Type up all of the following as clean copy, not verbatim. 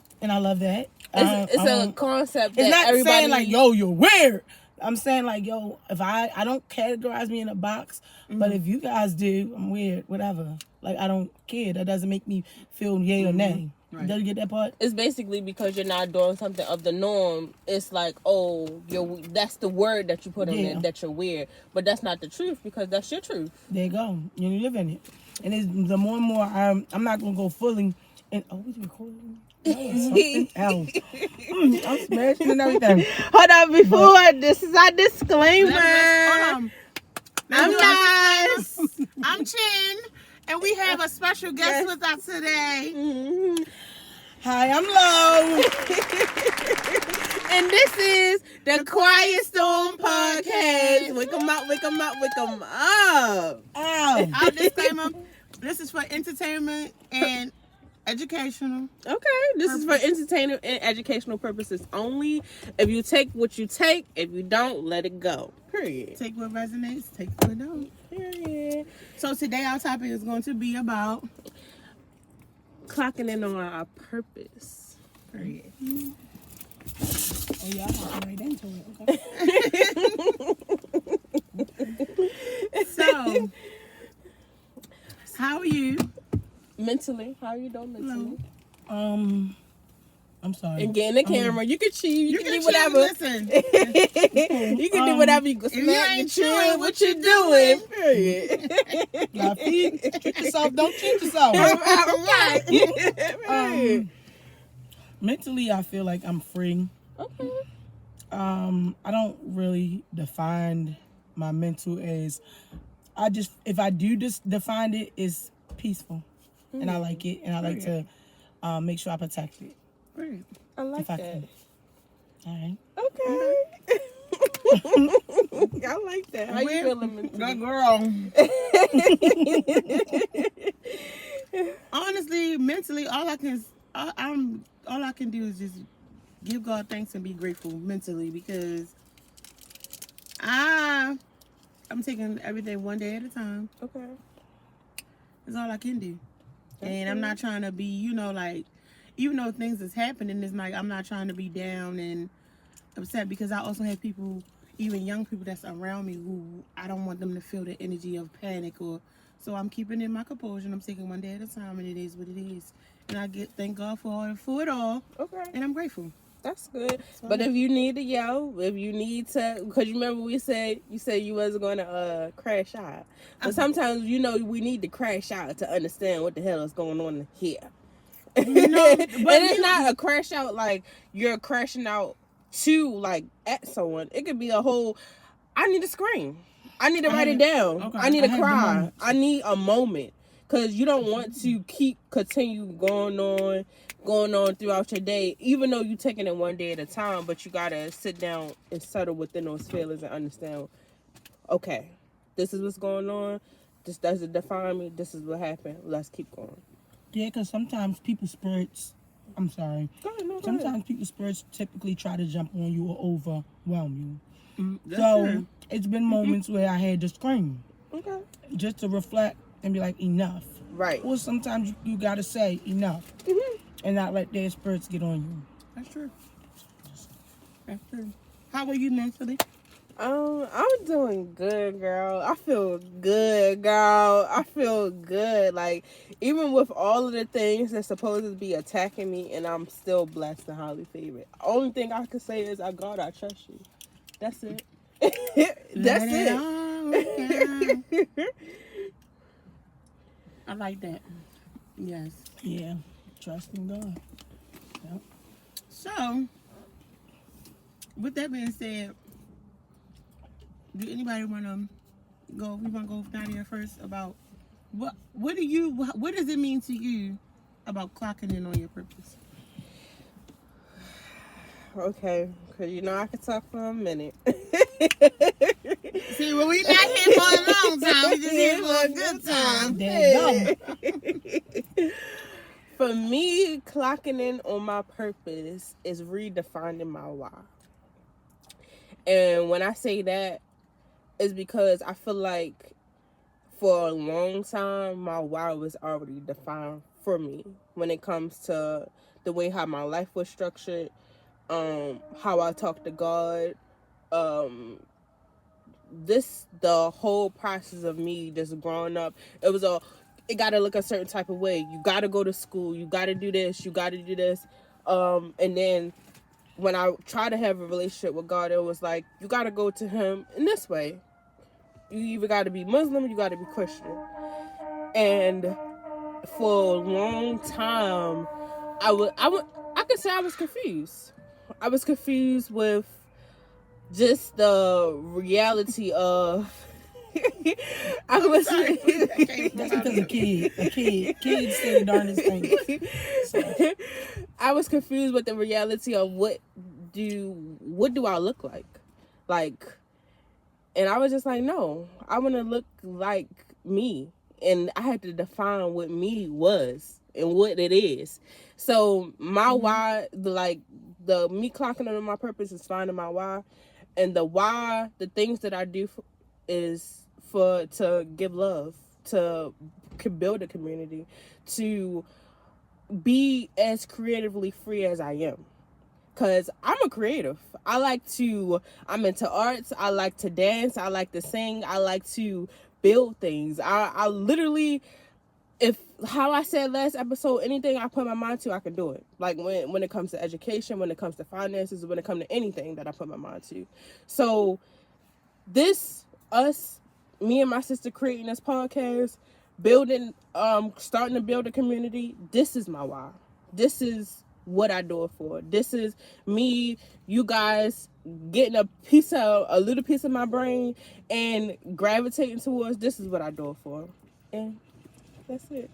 that, and I love that. It's a concept that it's not everybody... saying like, yo, you're weird. I'm saying like, yo, if I don't categorize me in a box, but if you guys do, I'm weird, whatever. Like, I don't care. That doesn't make me feel yay or nay. Right. Did you get that part? It's basically because you're not doing something of the norm. It's like, oh, that's the word that you put on it, that you're weird. But that's not the truth, because that's your truth. There you go. You live in it. And it's, the more and more, I'm not going to go fully. And, oh, we recording? Something else. I'm smashing and everything. Hold on, this is our disclaimer. Hold on. I'm Nas. I'm Chin. And we have a special guest with us today. Mm-hmm. Hi, I'm Lo. And this is the QuietStorm podcast. Wake 'em up, wake 'em up, wake 'em up. Ow. Our disclaimer, this is for entertainment and educational. Okay, this is for entertainment and educational purposes only. If you take what you take, if you don't, let it go. Period. Take what resonates, take what don't. Period. So today our topic is going to be about clocking in on our purpose. Period. Oh, yeah, I'm right into it. Okay. So, how are you? Mentally, how are you doing mentally? I'm sorry. And get in the camera. You can cheat. You can do whatever. Listen. You can do whatever. You can smack and chill. What you doing? Period. Now, treat yourself. Don't cheat yourself. Right. Mentally, I feel like I'm free. Okay. I don't really define my mental as. If I do just define it, it's peaceful, and I like it, and I like to make sure I protect it. Right. I like that. All right. Okay. I like that. How you feeling mentally? Good girl. Honestly, mentally, all I can do is just give God thanks and be grateful mentally, because I'm taking everything one day at a time. Okay. That's all I can do. And I'm not trying to be, like, even though things is happening, it's like I'm not trying to be down and upset, because I also have people, even young people that's around me, who I don't want them to feel the energy of panic, so I'm keeping in my composure, and I'm taking one day at a time, and it is what it is. And thank God for it all. Okay. And I'm grateful. That's good. But if you need to yell, if you need to, because you remember you said you wasn't going to crash out. But sometimes, we need to crash out to understand what the hell is going on here. But it's not a crash out like you're crashing out to, like, at someone. It could be a whole, I need to scream. I need to write it down. Okay. I need to cry. I need a moment. Because you don't want to continue going on throughout your day, even though you're taking it one day at a time, but you got to sit down and settle within those feelings and understand, okay, this is what's going on. This doesn't define me. This is what happened. Let's keep going. Yeah, because sometimes people's spirits, I'm sorry. Go ahead. Sometimes people's spirits typically try to jump on you or overwhelm you. True. It's been moments where I had to scream. Okay. Just to reflect and be like, enough. Right. Or sometimes you got to say enough. Mm-hmm. And not let their spirits get on you. That's true. How are you mentally? I'm doing good, girl. I feel good, girl. I feel good. Like, even with all of the things that's supposed to be attacking me, and I'm still blessed and highly favored. Only thing I can say is, God, I trust you. That's it. That's it. I like that. Yes. Yeah. Trust in God. Yep. So, with that being said, do anybody want to go? We want to go with Nadia first about what does it mean to you about clocking in on your purpose? Okay, because I could talk for a minute. See, well, we not here for a long time. We just here for a good time. There you go. For me, clocking in on my purpose is redefining my why. And when I say that, it's because I feel like for a long time, my why was already defined for me when it comes to the way how my life was structured, how I talk to God, the whole process of me just growing up, it got to look a certain type of way. You got to go to school, you got to do this, you got to do this, and then when I try to have a relationship with God, it was like, you got to go to him in this way. You either got to be Muslim or you got to be Christian. And for a long time, I could say I was confused. I was confused with just the reality of I was that's because a kid say the darndest things. So. I was confused with the reality of what do I look like, and I was just like, no, I want to look like me, and I had to define what me was and what it is. So my why, the me clocking on my purpose is finding my why, and the why, the things that I do is to give love, to build a community, to be as creatively free as I am. Because I'm a creative. I'm into arts. I like to dance. I like to sing. I like to build things. I literally, how I said last episode, anything I put my mind to, I can do it. Like when it comes to education, when it comes to finances, when it comes to anything that I put my mind to. So me and my sister creating this podcast, building, starting to build a community, this is my why. This is what I do it for. This is me, you guys getting a little piece of my brain and gravitating towards, this is what I do it for. And that's it.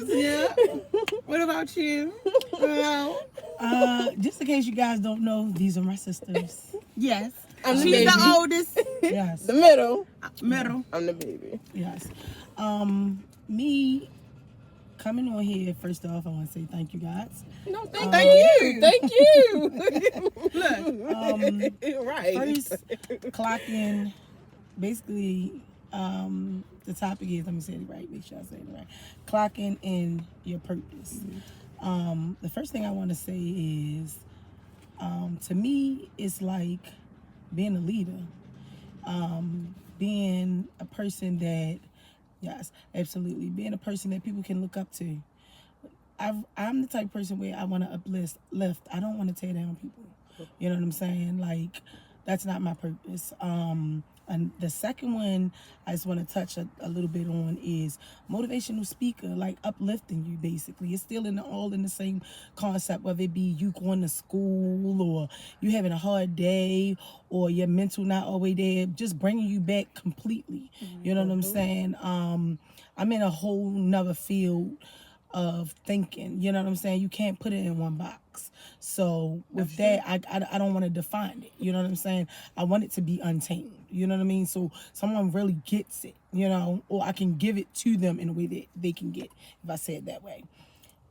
Yeah. What about you? Just in case you guys don't know, these are my sisters. Yes. She's the oldest. Yes. The middle. I'm the baby. Yes. Me coming on here, first off, I want to say thank you guys. No, thank you. Thank you. Look. Right. First, clocking, basically, the topic is, let me say it right, make sure I say it right. Clocking in your purpose. Mm-hmm. The first thing I want to say is, to me, it's like being a leader, being a person that, yes, absolutely, being a person that people can look up to. I'm the type of person where I want to uplift. I don't want to tear down people. You know what I'm saying? Like, that's not my purpose. And the second one I just want to touch a little bit on is motivational speaker, like uplifting you, basically. It's still all in the same concept, whether it be you going to school or you having a hard day or your mental not always there, just bringing you back completely. Mm-hmm. You know what I'm saying? I'm in a whole nother field of thinking, you know what I'm saying? You can't put it in one box. So with that, I don't want to define it, you know what I'm saying? I want it to be untamed, you know what I mean? So someone really gets it, you know, or I can give it to them in a way that they can get, if I say it that way.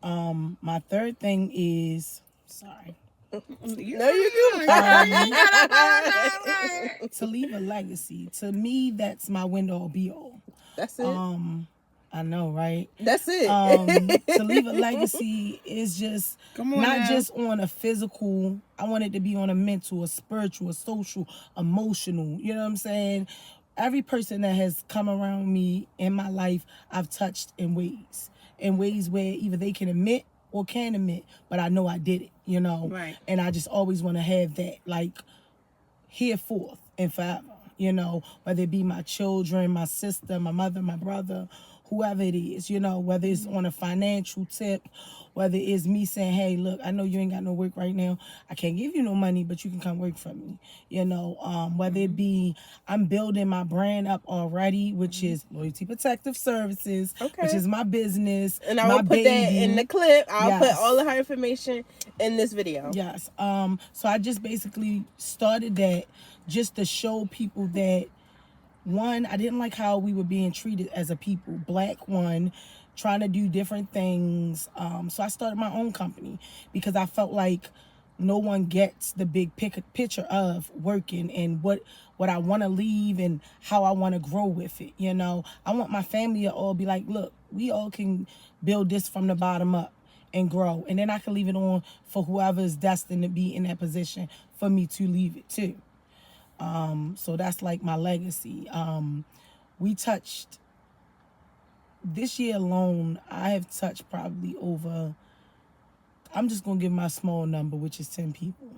My third thing is, sorry. No, you do. To leave a legacy. To me, that's my window or be all. That's it. I know, right? That's it. To leave a legacy is just not just on a physical. I want it to be on a mental, a spiritual, a social, emotional. You know what I'm saying? Every person that has come around me in my life, I've touched in ways where either they can admit or can't admit, but I know I did it, you know? Right. And I just always want to have that, like, hereforth and forever, you know? Whether it be my children, my sister, my mother, my brother, whoever it is, you know, whether it's on a financial tip, whether it's me saying, hey, look, I know you ain't got no work right now. I can't give you no money, but you can come work for me. You know, whether it be I'm building my brand up already, which is Loyalty Protective Services, which is my business. And I will put that in the clip. I'll put all of her information in this video. Yes. So I just basically started that just to show people that, one, I didn't like how we were being treated as a people. Black one, trying to do different things. So I started my own company because I felt like no one gets the big picture of working and what I want to leave and how I want to grow with it. You know, I want my family to all be like, look, we all can build this from the bottom up and grow. And then I can leave it on for whoever is destined to be in that position for me to leave it to. So that's like my legacy. We touched, this year alone, I have touched probably over, I'm just going to give my small number, which is 10 people.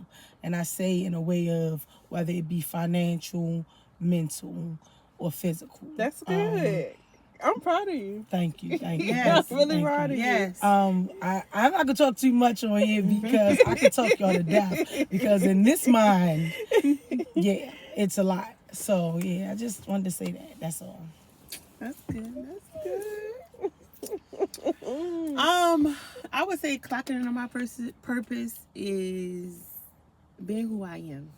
And I say in a way of whether it be financial, mental, or physical. That's good. I'm proud of you. Thank you. Yes, I'm really proud of you. Yes. I'm not gonna talk too much on here because I could talk y'all to death. Because in this mind, yeah, it's a lot. So yeah, I just wanted to say that. That's all. That's good. I would say clocking in on my purpose is being who I am.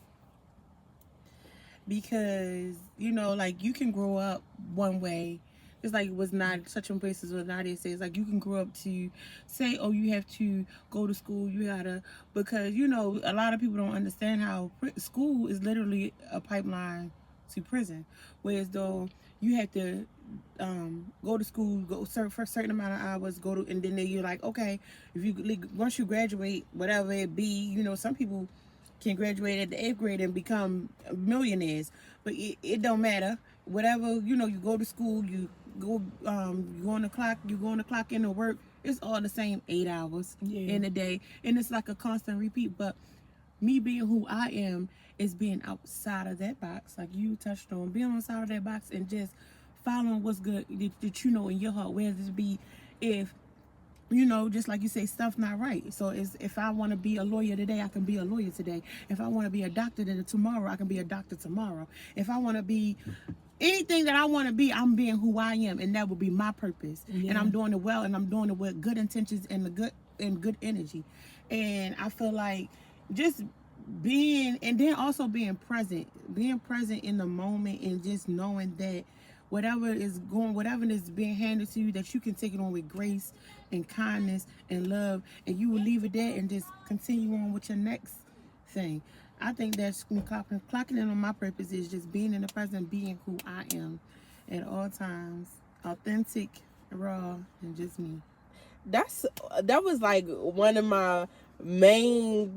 Because, you know, like you can grow up one way. It's like it was not such on places what Nadia says. Like you can grow up to say, oh, you have to go to school. You gotta, because, you know, a lot of people don't understand how school is literally a pipeline to prison. Whereas though you have to go to school, go for a certain amount of hours, go to, and then you're like, okay, if you once you graduate, whatever it be, you know, some people can graduate at the 8th grade and become millionaires, but it don't matter. Whatever, you know, you go to school, you go, you go on the clock into work. It's all the same 8 hours in a day, and it's like a constant repeat. But me being who I am is being outside of that box, like you touched on, being outside of that box and just following what's good that you know in your heart, whether it be if, you know, just like you say, stuff not right. So if I want to be a lawyer today, I can be a lawyer today. If I want to be a doctor tomorrow, I can be a doctor tomorrow. If I want to be anything that I want to be, I'm being who I am, and that will be my purpose. Yeah. And I'm doing it well, and I'm doing it with good intentions and good energy. And I feel like just being, and then also being present in the moment, and just knowing that whatever is being handed to you, that you can take it on with grace and kindness and love, and you will leave it there and just continue on with your next thing. I think that's clocking in on my purpose is just being in the present, being who I am at all times, authentic, raw, and just me. That was like one of my main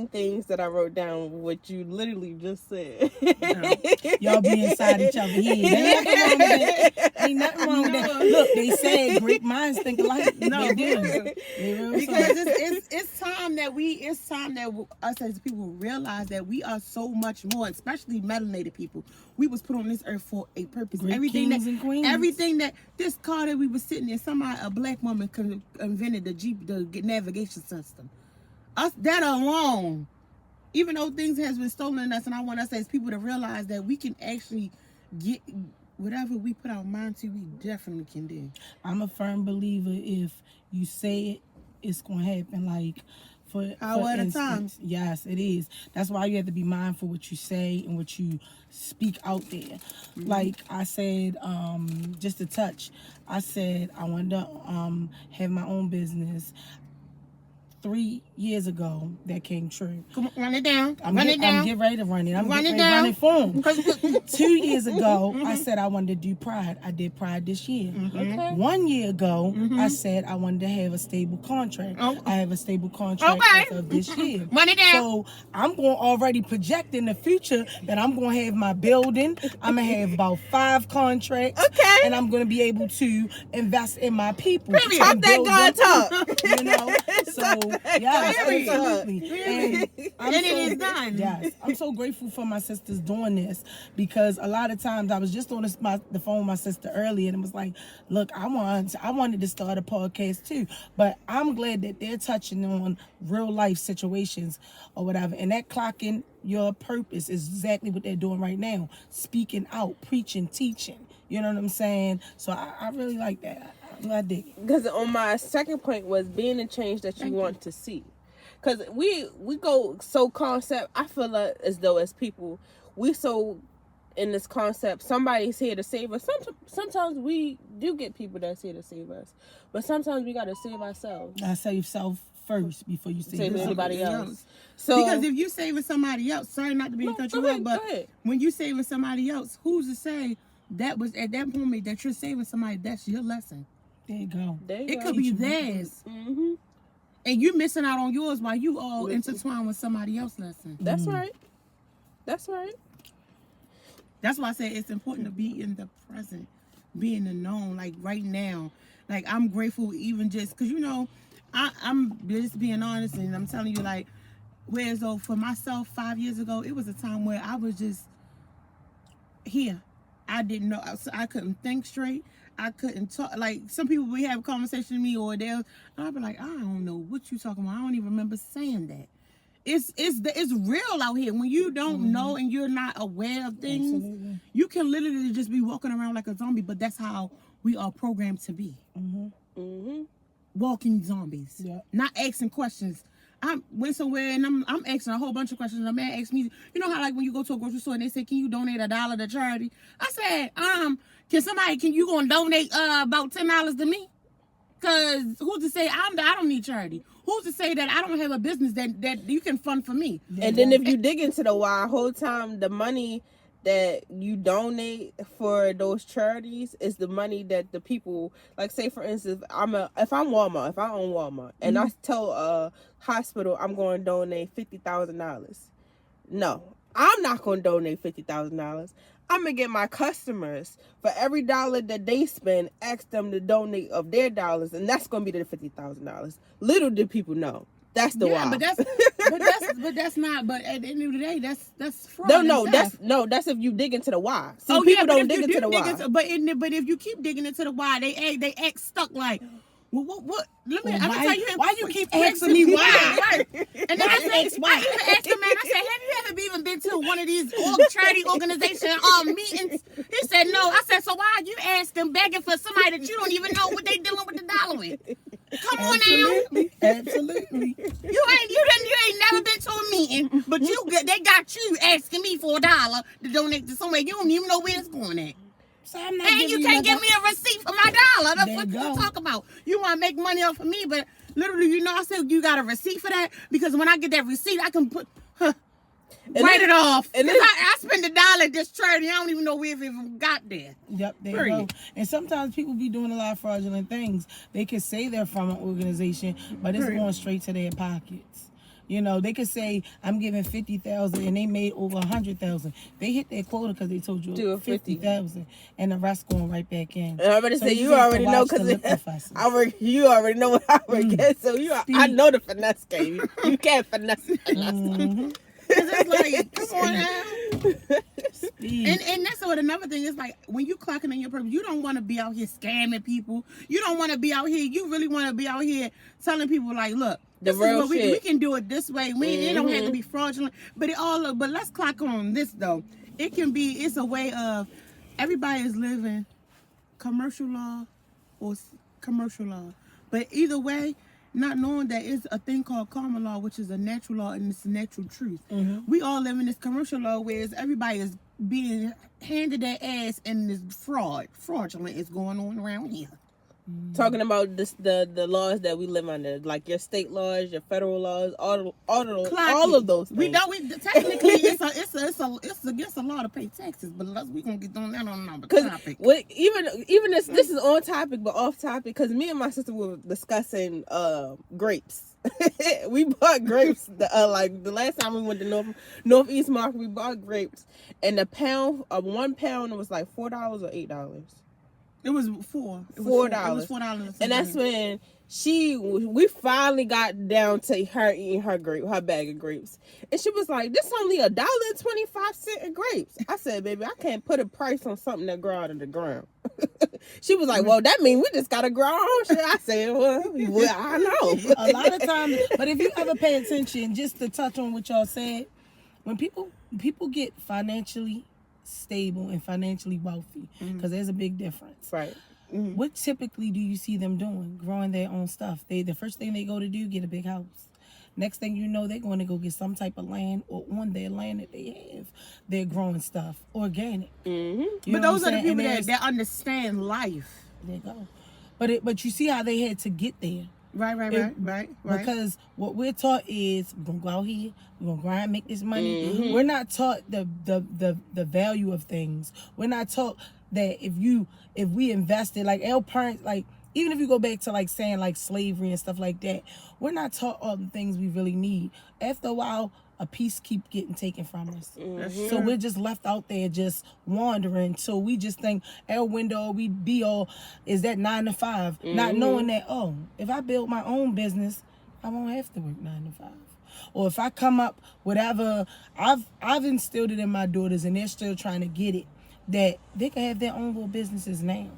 things that I wrote down, what you literally just said. Y'all be inside each other here. Ain't nothing wrong with that. Look, they say great minds think alike. No, they do. Because it's time that us as people realize that we are so much more, especially melanated people. We was put on this earth for a purpose. Great kings and queens. Everything that this car that we was sitting in, a black woman invented the navigation system. Us that alone, even though things has been stolen in us, and I want us as people to realize that we can actually get whatever we put our mind to, we definitely can do. I'm a firm believer if you say it, it's gonna happen. Like for instance, yes, it is. That's why you have to be mindful what you say and what you speak out there. Mm-hmm. Like I said, just to touch, I said I wanted to have my own business. 3 years ago, that came true. Come on, run it down. I'm getting ready to run it. I'm getting ready to run it for him. 2 years ago, I said I wanted to do Pride. I did Pride this year. Mm-hmm. Okay. 1 year ago, I said I wanted to have a stable contract. Oh. I have a stable contract as of this year. Run it down. So I'm going to already project in the future that I'm going to have my building. I'm going to have about 5 contracts. Okay. And I'm going to be able to invest in my people. Talk that God talk. You know? So... Yes, absolutely. And it is done. Yes, I'm so grateful for my sisters doing this, because a lot of times I was just on the phone with my sister earlier, and it was like, look, I wanted to start a podcast too, but I'm glad that they're touching on real life situations or whatever, and that clocking your purpose is exactly what they're doing right now, speaking out, preaching, teaching. You know what I'm saying? So I really like that. I dig it. Because on my second point was being the change that you want to see. Because we go so concept. I feel like as though as people, we so in this concept, somebody's here to save us. Sometimes we do get people that's here to save us. But sometimes we got to save ourselves. I save self first before you save anybody else. So, because if you saving somebody else, sorry not to be cut you off, but when you saving somebody else, who's to say that was at that moment that you're saving somebody. That's your lesson. There you go. It could be theirs, and you're missing out on yours while you all intertwined with somebody else's lesson. That's right. That's right. That's why I say it's important to be in the present, be in the known, like right now. Like I'm grateful, even just because I'm just being honest, and I'm telling you, like, whereas though for myself 5 years ago, it was a time where I was just here. I didn't know. I couldn't think straight. I couldn't talk. Like some people, we have a conversation with me, or I'll be like, I don't know what you talking about. I don't even remember saying that. It's real out here. When you don't know and you're not aware of things, you can literally just be walking around like a zombie. But that's how we are programmed to be. Walking zombies. Yeah. Not asking questions. I went somewhere and I'm asking a whole bunch of questions. A man asked me, you know how like when you go to a grocery store and they say, can you donate $1 to charity? I said, can you go and donate about $10 to me? Because who's to say I don't need charity? Who's to say that I don't have a business that you can fund for me? And then if you dig into the why, whole time the money that you donate for those charities is the money that the people, like say for instance, if I own Walmart and I tell a hospital I'm going to donate $50,000. No, I'm not going to donate $50,000. I'm going to get my customers for every dollar that they spend, ask them to donate of their dollars, and that's going to be the $50,000. Little do people know. That's the why. But that's not. But at the end of the day, that's fraud. That's if you dig into the why. See, people don't dig into the why. But if you keep digging into the why, they act stuck like. What? Let me. I'm gonna tell you. Why you keep asking me why? Right. And then I even asked the man. I said, have you ever even been to one of these charity organization meetings? He said no. I said, so why are you asking, begging for somebody that you don't even know what they dealing with the dollar with? Come on now. Absolutely. You ain't never been to a meeting, but they got you asking me for $1 to donate to somewhere you don't even know where it's going at. So I'm not and you can't give me a receipt for my $1. That's what you talk about. You want to make money off of me, but literally, I said you got a receipt for that because when I get that receipt, I can write it off. And I spend $1 at this charity. I don't even know where it even got there. Yep, there you go. And sometimes people be doing a lot of fraudulent things. They can say they're from an organization, but it's going straight to their pockets. They could say, I'm giving 50,000 and they made over 100,000. They hit their quota because they told you 50,000 and the rest going right back in. And I'm going to say, you already know because you already know what I would get. So I know the finesse game. You can't finesse it. It's like, come on now. And that's what another thing is like when you clocking in your purpose, you don't want to be out here scamming people. You don't want to be out here. You really want to be out here telling people like, look, this is what we can do it this way. It don't have to be fraudulent. But but let's clock on this though. It's a way of everybody is living commercial law or commercial law. But either way, not knowing that it's a thing called common law, which is a natural law and it's a natural truth. We all live in this commercial law where everybody is being handed their ass and this fraudulent is going on around here. Talking about the laws that we live under, like your state laws, your federal laws, all of those things. Technically it's against the law to pay taxes, but we gonna get on that on another topic. Even this is on topic but off topic because me and my sister were discussing grapes. We bought grapes like the last time we went to Northeast Market. We bought grapes and the pound of $1 was like $4 or $8. It was $4. It was $4. And that's when we finally got down to her eating her bag of grapes. And she was like, this only $1.25 of grapes. I said, baby, I can't put a price on something that grow out of the ground. She was like, well, that means we just got to grow our own shit. I said, well, I know. A lot of times, but if you ever pay attention, just to touch on what y'all said, when people get financially stable and financially wealthy, because there's a big difference. Right. What typically do you see them doing? Growing their own stuff. The first thing they go to do, get a big house. Next thing you know, they're going to go get some type of land, or on their land that they have, they're growing stuff organic. But those are the people that understand life. There you go. But you see how they had to get there. Right. Because what we're taught is we're gonna go out here, we're gonna grind, make this money. We're not taught the value of things. We're not taught that if we invested, like our parents, like even if you go back to like saying like slavery and stuff like that, we're not taught all the things we really need. After a while, a piece keep getting taken from us. So we're just left out there just wandering. So we just think our window we be all is that 9 to 5, not knowing that, oh, if I build my own business, I won't have to work 9 to 5. Or if I come up whatever, I've instilled it in my daughters and they're still trying to get it, that they can have their own little businesses now.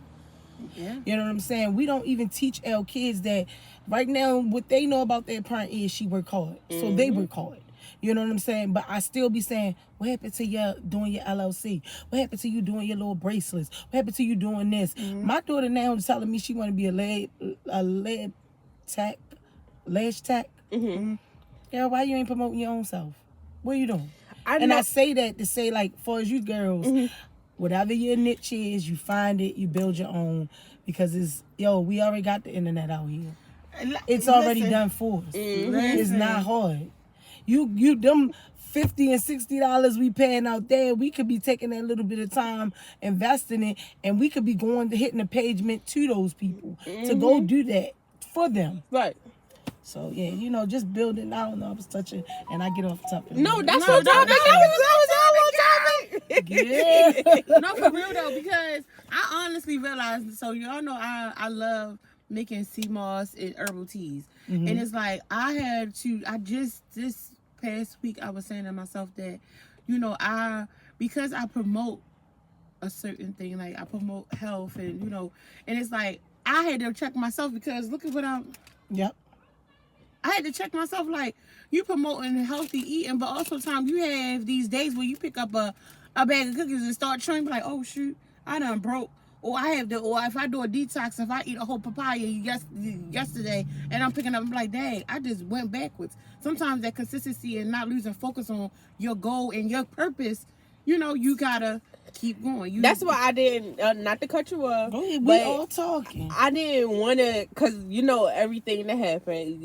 Yeah. You know what I'm saying? We don't even teach our kids that right now what they know about their parent is she work hard. So they work hard. You know what I'm saying? But I still be saying, what happened to you doing your LLC? What happened to you doing your little bracelets? What happened to you doing this? My daughter now is telling me she want to be a lash tech. Girl, why you ain't promoting your own self? What are you doing? I say that to say, like, for you girls, whatever your niche is, you find it, you build your own, because we already got the internet out here. It's already done for us. It's not hard. You them $50 and $60 we paying out there, we could be taking that little bit of time, investing it, and we could be hitting the pavement to those people to go do that for them. Right. So yeah, just building. I don't know. I was touching, and I get off the topic. No, that's what topic. That was all on topic. Yeah. No, for real though, because I honestly realized. So y'all know I love making sea moss and herbal teas, and it's like I just this past week I was saying to myself that, because I promote a certain thing, like I promote health, and and it's like I had to check myself because look at what I'm. Yep. I had to check myself, like, you promoting healthy eating, but also time you have these days where you pick up a bag of cookies and start trying, like, oh shoot, I done broke. Or if I do a detox, if I eat a whole papaya yesterday and I'm picking up, I'm like, dang, I just went backwards. Sometimes that consistency and not losing focus on your goal and your purpose, you gotta keep going. That's why I didn't, not to cut you off. We all talking. I didn't want to, because everything that happened,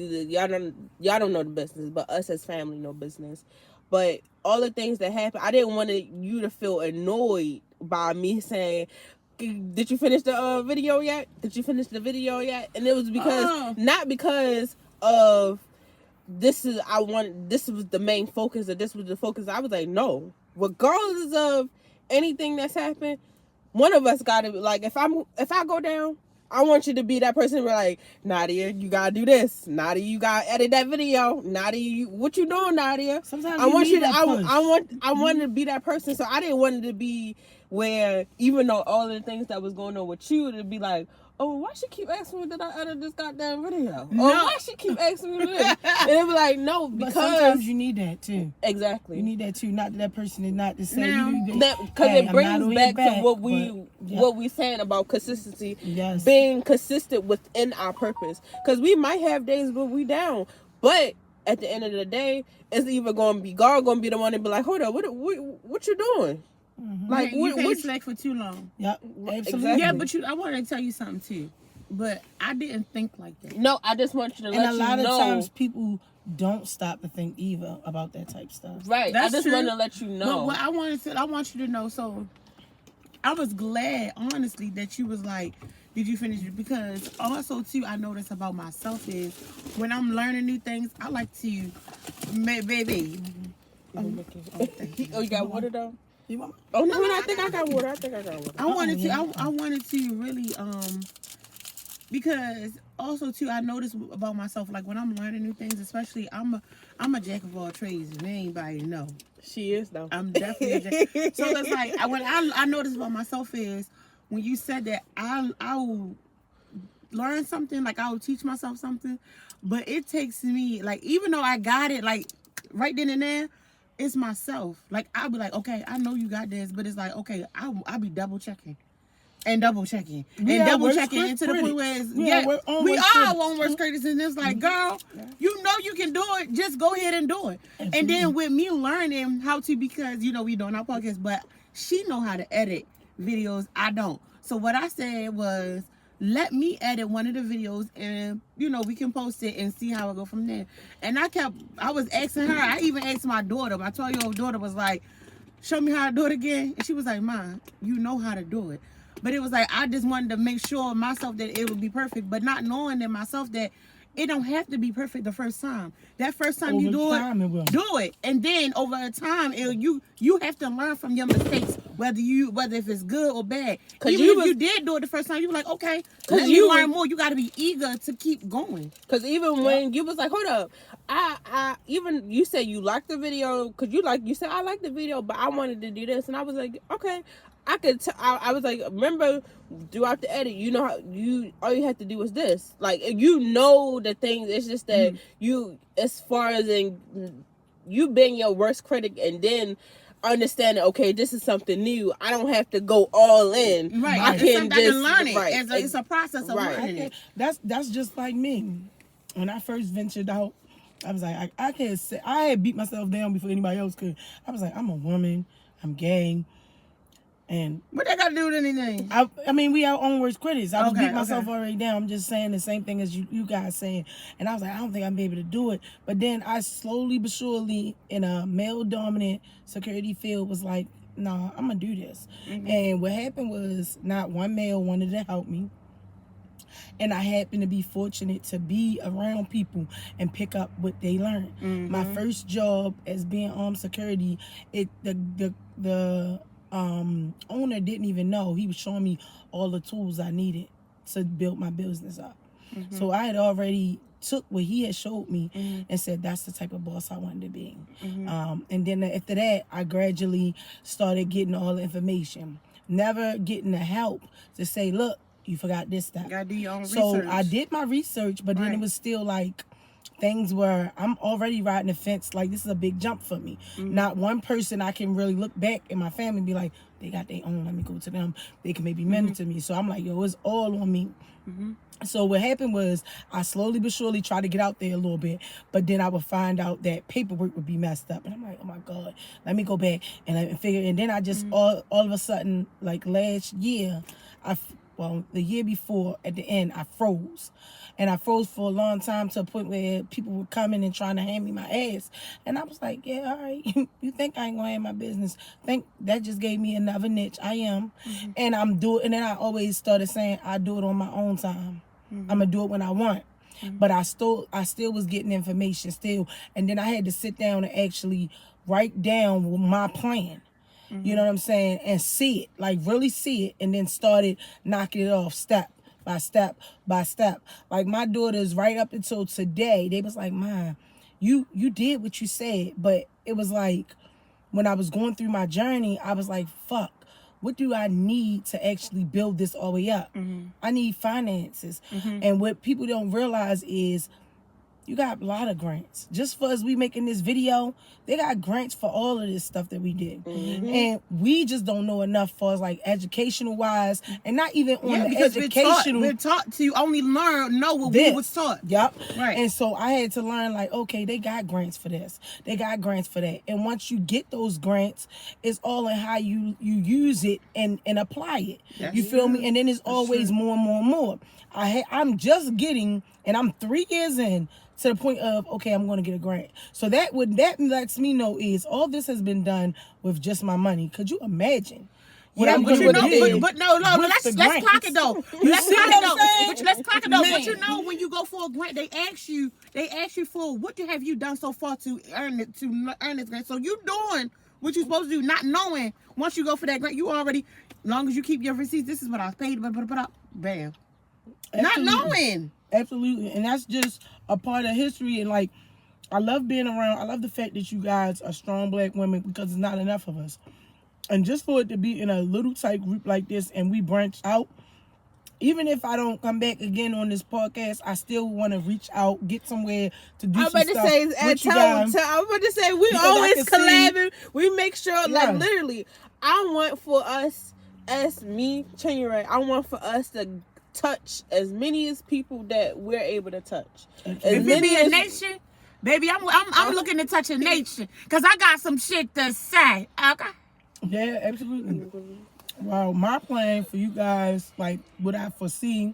y'all don't know the business, but us as family know business. But all the things that happened, I didn't want you to feel annoyed by me saying, did you finish the video yet? Did you finish the video yet? And it was because, not because of this was the main focus, or this was the focus. I was like, no, regardless of anything that's happened, one of us gotta, like, if I go down, I want you to be that person where, like, Nadia, you gotta do this. Nadia, you gotta edit that video. Nadia, what you doing, Nadia? Sometimes I wanted to be that person. So I didn't want it to be where, even though all of the things that was going on with you, to be like, oh, why she keep asking me that I edit this goddamn video? No. Or why she keep asking me this? And it be like, no, because but sometimes you need that too. Exactly. You need that too. Not that person is not to say because it brings back to what we saying about consistency. Yes. Being consistent within our purpose. Because we might have days where we down, but at the end of the day, it's either going to be God going to be the one to be like, hold up, what you doing? Like, you can't slack for too long. Yep, absolutely. Yeah, but I wanted to tell you something too. But I didn't think like that. No, I just want you to let you know. And a lot of times people don't stop to think either about that type of stuff. Right. That's I just want to let you know. But what I want you to know, so I was glad, honestly, that you was like, did you finish it? Because also too, I notice about myself is when I'm learning new things, I like to, baby. Oh, you got water though? Oh no, I think I got water. I wanted to really because also too I noticed about myself, like when I'm learning new things, especially I'm a jack of all trades, and anybody know. She is though. I'm definitely a jack. So it's like when I noticed about myself is when you said that I will learn something, like I will teach myself something, but it takes me, like, even though I got it like right then and there, it's myself. Like, I'll be like, okay, I know you got this, but it's like, okay, I'll be double checking and double checking and double checking into the point where it's, we are one worst critics, and it's like, girl, you know you can do it, just go ahead and do it. Absolutely. And then with me learning how to, because we doing our podcast, but she know how to edit videos, I don't. So what I said was, let me edit one of the videos and, we can post it and see how it go from there. And I was asking her, I even asked my daughter, my 12-year-old daughter was like, show me how to do it again. And she was like, Mom, you know how to do it. But it was like I just wanted to make sure myself that it would be perfect, but not knowing in myself that it don't have to be perfect the first time. That first time Over you do time, it, do it, and then over time, you have to learn from your mistakes, whether if it's good or bad. Even if you did do it the first time, you were like, okay, because you learn more. You got to be eager to keep going. Because even when you was like, hold up, I even you said you liked the video because you said I liked the video, but I wanted to do this, and I was like, okay. I could. I was like, remember, throughout the edit, you know how all you had to do was this. Like, you know the things. It's just that you, as far as in you being your worst critic, and then understanding, okay, this is something new. I don't have to go all in. Right. I can just learn it. Right. It's a process of learning it. That's just like me. When I first ventured out, I was like, I can't say I had beat myself down before anybody else could. I was like, I'm a woman. I'm gay. And what that got to do with anything? I mean, we our own worst critics. I was beating myself already down. I'm just saying the same thing as you guys saying. And I was like, I don't think I'm able to do it. But then I slowly but surely, in a male-dominant security field, was like, nah, I'm going to do this. And what happened was not one male wanted to help me. And I happened to be fortunate to be around people and pick up what they learned. My first job as being armed security, the owner didn't even know. He was showing me all the tools I needed to build my business up. So I had already took what he had showed me and said that's the type of boss I wanted to be. And then after that, I gradually started getting all the information, never getting the help to say, look, you forgot this, that. You gotta do your own so research. I did my research, but then it was still like things where I'm already riding the fence. Like, this is a big jump for me. Not one person I can really look back in my family and be like, they got their own, let me go to them. They can maybe mentor me. So I'm like, yo, it's all on me. So what happened was I slowly but surely tried to get out there a little bit, but then I would find out that paperwork would be messed up. And I'm like, oh my God, let me go back and figure. And then I just all of a sudden, like last year, the year before at the end, I froze. And I froze for a long time to a point where people were coming and trying to hand me my ass. And I was like, yeah, all right. You think I ain't going to have my business? Think that just gave me another niche. I am. And I'm doing. And then I always started saying, I do it on my own time. I'm going to do it when I want. But I still was getting information still. And then I had to sit down and actually write down my plan. You know what I'm saying? And see it, like really see it. And then started knocking it off step by step by step. Like my daughters right up until today, they was like, Mom, you did what you said. But it was like when I was going through my journey, I was like, fuck, what do I need to actually build this all the way up? I need finances. And what people don't realize is you got a lot of grants. Just for us, we making this video, they got grants for all of this stuff that we did. And we just don't know enough for us, like educational wise, and not even on the educational. We're taught to only know what we was taught. Yep. Right. And so I had to learn, like, okay, they got grants for this. They got grants for that. And once you get those grants, it's all in how you use it and apply it. You feel me? And then it's always more and more and more. I'm just getting, and I'm 3 years in, to the point of, okay, I'm going to get a grant. So that lets me know is all this has been done with just my money. Could you imagine? But no, let's clock it though. Let's clock it though. But you know, when you go for a grant, they ask you for what have you done so far to earn this grant. So you doing what you're supposed to do, not knowing once you go for that grant, you already, as long as you keep your receipts, this is what I was paid, bam. Absolutely. Not knowing. Absolutely. And that's just a part of history. And like, I love being around. I love the fact that you guys are strong black women because there's not enough of us. And just for it to be in a little tight group like this and we branch out, even if I don't come back again on this podcast, I still want to reach out, get somewhere to do some stuff with you guys. I'm about to say, we always collabing. We make sure, like, literally, I want for us, as me, Chinyere, I want for us to touch as many as people that we're able to touch. If it be a nation, baby, I'm looking to touch a nation because I got some shit to say. Okay. Yeah, absolutely. Well, my plan for you guys, like what I foresee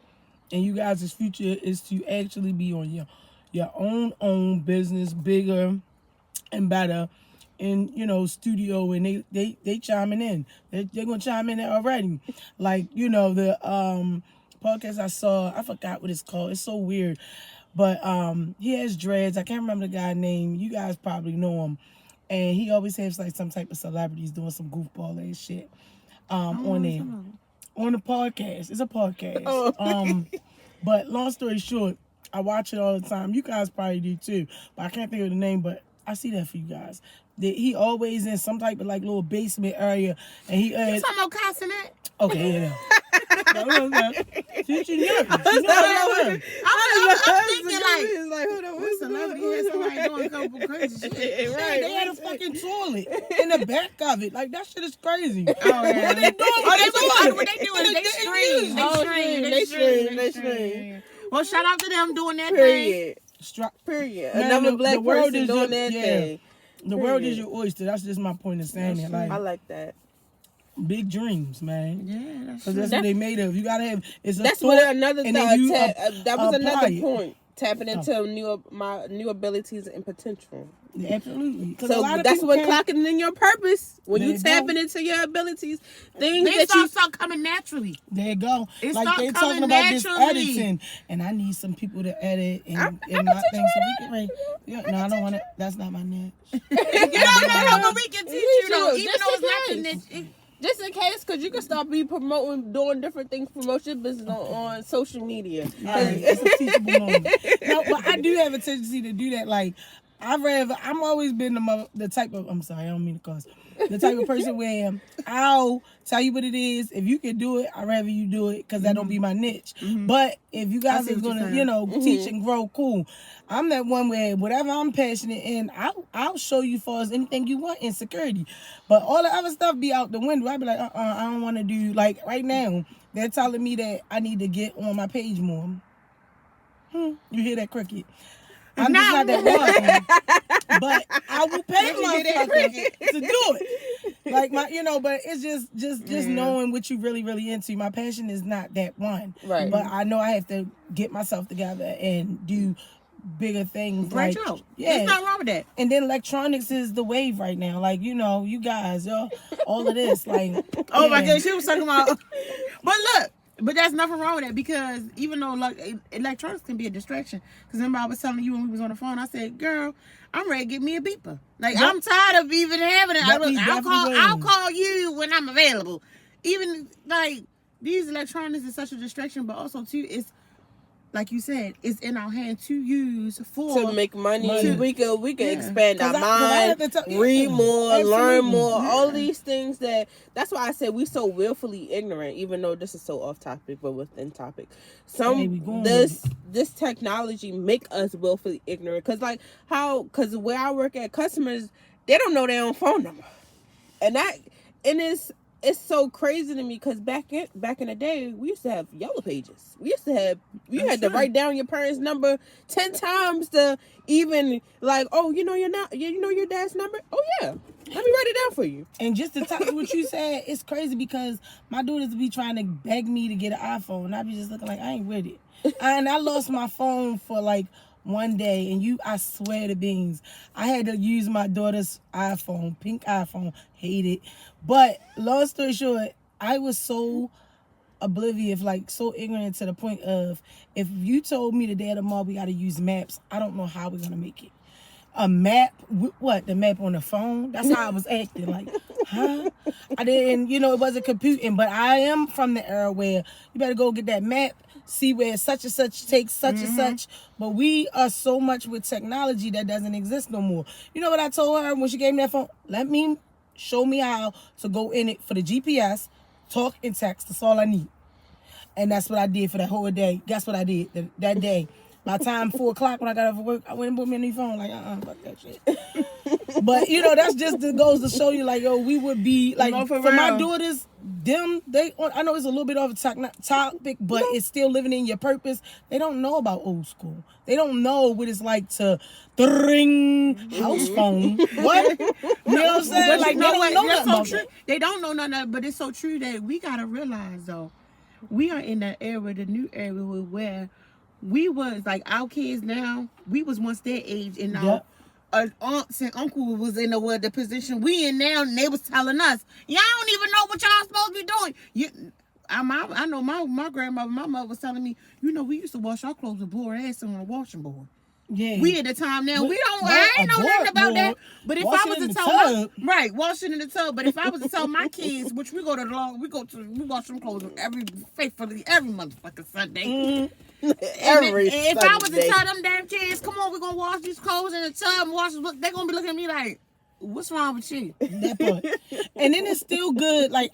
in you guys' future, is to actually be on your own business, bigger and better. in studio, and they chiming in. They're gonna chime in there already. Like the podcast I saw, I forgot what it's called. It's so weird, but he has dreads. I can't remember the guy's name. You guys probably know him, and he always has like some type of celebrities doing some goofball ass shit on there on the podcast. It's a podcast. Oh. But long story short, I watch it all the time. You guys probably do too, but I can't think of the name. But I see that for you guys. He always in some type of like little basement area, and he. You talking about Cassinet? Okay, yeah. She's young. I'm thinking like, hold on, what's celebrity had somebody doing a couple crazy shit? Right. They had a fucking toilet in the back of it. Like, that shit is crazy. Oh, yeah. What they doing? What they doing? They stream. Well, shout out to them doing that thing. Period. Man, Another the black world person is doing that thing. The world is your oyster. That's just my point of saying it. Like, I like that. Big dreams, man. Yeah, because that's what they made of. You gotta have. That's what another thing. That was another it. point. Tapping into my new abilities and potential. Yeah, absolutely. So that's what clocking in your purpose. When you tapping into your abilities, things they start coming naturally. There you go. It like they talking about this editing, and I need some people to edit and not things so we can. No, I don't want to. That's not my niche. No, but we can teach you though, even though it's not your niche. Just in case, because you can start doing different things, promote your business on social media. It's a teachable moment. No, but I do have a tendency to do that. Like, I'm always been the type of, I'm sorry, I don't mean to cuss. The type of person where I'll tell you what it is. If you can do it, I'd rather you do it because that don't be my niche. Mm-hmm. But if you guys is going to, teach and grow, cool. I'm that one where whatever I'm passionate in, I'll show you for us anything you want in security. But all the other stuff be out the window. I'd be like, I don't want to do, like right now, they're telling me that I need to get on my page more. You hear that cricket? I'm just not that one, but I will pay motherfuckers to do it. Like but it's just knowing what you really, really into. My passion is not that one, right? But I know I have to get myself together and do bigger things. Branch out. Yeah, there's nothing wrong with that. And then electronics is the wave right now. Like you guys, all of this, like. Oh my God, she was talking about. But look. But there's nothing wrong with that because even though electronics can be a distraction. Because remember I was telling you when we was on the phone, I said, girl, I'm ready to get me a beeper. Like, yep. I'm tired of even having it. I'll call you when I'm available. Even, like, these electronics is such a distraction, but also, too, it's, like you said, it's in our hand to use to make money. We can expand our mind, read more, absolutely. Learn more. All these things that's why I said we so willfully ignorant. Even though this is so off topic, but within topic, this technology make us willfully ignorant. Because where I work at, customers they don't know their own phone number, and it's so crazy to me because back in the day, we used to have yellow pages. We used to have you had to write down your parents' number 10 times to even you know your dad's number. Oh yeah, let me write it down for you. And just to touch what you said, it's crazy because my daughters be trying to beg me to get an iPhone, and I be just looking like I ain't with it. And I lost my phone for one day, and I swear to beans, I had to use my daughter's iPhone, pink iPhone, hate it. But long story short, I was so oblivious, so ignorant to the point of, if you told me the day of the mall we got to use maps, I don't know how we're going to make it. A map? What? The map on the phone? That's how I was acting. Huh? I didn't, it wasn't computing, but I am from the era where you better go get that map, see where such and such takes such and such. But we are so much with technology that doesn't exist no more. You know what I told her when she gave me that phone? Show me how to go in it for the GPS, talk and text. That's all I need. And that's what I did for that whole day. Guess what I did that day? By the time 4 o'clock when I got off of work, I went and bought me a new phone. Fuck that shit. But that's just goes to show you, we would be for my daughters, I know it's a little bit off a topic, but it's still living in your purpose. They don't know about old school. They don't know what it's like to ring house phone. What? You know what I'm saying? They don't know nothing about that. They don't know nothing, but it's so true that we gotta realize though, we are in the era, the new era where we was our kids now. We was once their age, and now aunts and uncles was in the position we in now, and they was telling us, y'all don't even know what y'all supposed to be doing. I know my grandmother, my mother was telling me, we used to wash our clothes with board ass on a washing board. Yeah. We at the time now, I ain't know nothing about that. But if I was to tell washing in the tub. But if I was to tell my kids, which we wash them clothes faithfully every motherfucking Sunday. Mm-hmm. If I was to tell them damn kids, come on, we're gonna wash these clothes in the tub and wash them, they're gonna be looking at me like, what's wrong with you? That part. And then it's still good. Like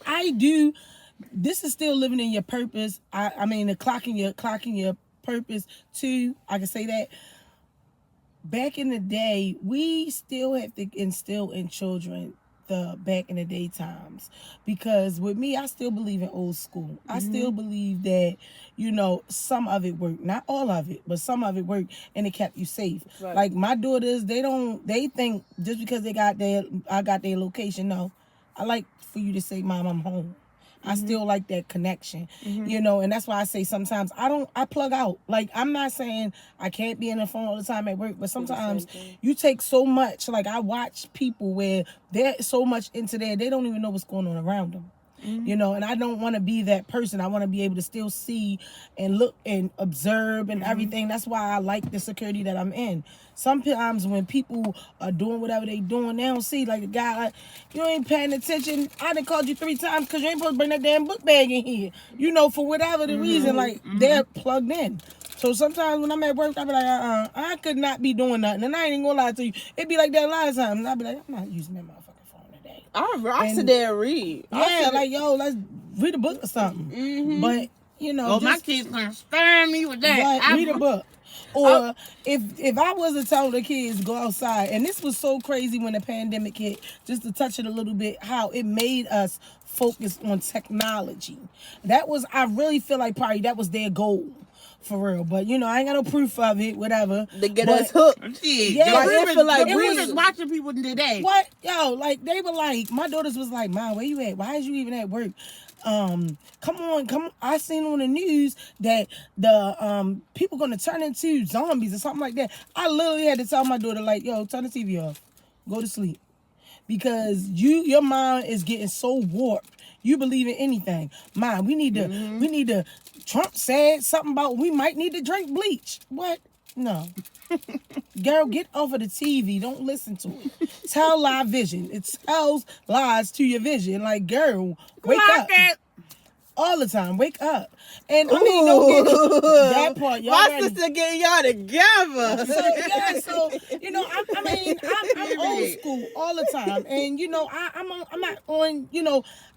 this is still living in your purpose. I mean, the clocking your purpose too. I can say that. Back in the day, we still have to instill in children the back in the day times, because with me, I still believe in old school. I still believe that, some of it worked, not all of it, but some of it worked, and it kept you safe. Right. Like my daughters, they think just because I got their location. No, I like for you to say, Mom, I'm home. I still like that connection, and that's why I say sometimes I plug out. Like, I'm not saying I can't be in the phone all the time at work, but sometimes you take so much. Like, I watch people where they're so much into there, they don't even know what's going on around them. And I don't want to be that person. I want to be able to still see and look and observe and everything. That's why I like the security that I'm in. Sometimes when people are doing whatever they doing, they don't see, like, the guy, you ain't paying attention. I done called you 3 times because you ain't supposed to bring that damn book bag in here. For whatever the reason, like, they're plugged in. So sometimes when I'm at work, I be like, I could not be doing nothing. And I ain't even gonna lie to you. It be like that a lot of times. And I be like, I'm not using that motherfucker. I sit there and read. Let's read a book or something. But, my kids gonna stare me with that. Read a book. Or if I was to tell the kids go outside, and this was so crazy when the pandemic hit, just to touch it a little bit, how it made us focus on technology. I really feel like probably that was their goal. For real, but I ain't got no proof of it, whatever. To get us hooked. Yeah, we was watching people today. What? They were like, my daughters was like, Mom, where you at? Why is you even at work? Come on. I seen on the news that the people gonna turn into zombies or something like that. I literally had to tell my daughter, like, yo, turn the TV off. Go to sleep. Because your mind is getting so warped. You believe in anything. Mom, we need to Trump said something about we might need to drink bleach. What? No. Girl, get off of the TV. Don't listen to it. Tell lie vision. It tells lies to your vision. Like, girl, wake up. All the time. Wake up. And I mean, don't get that part. Y'all my sister getting y'all together. I'm old school all the time. And,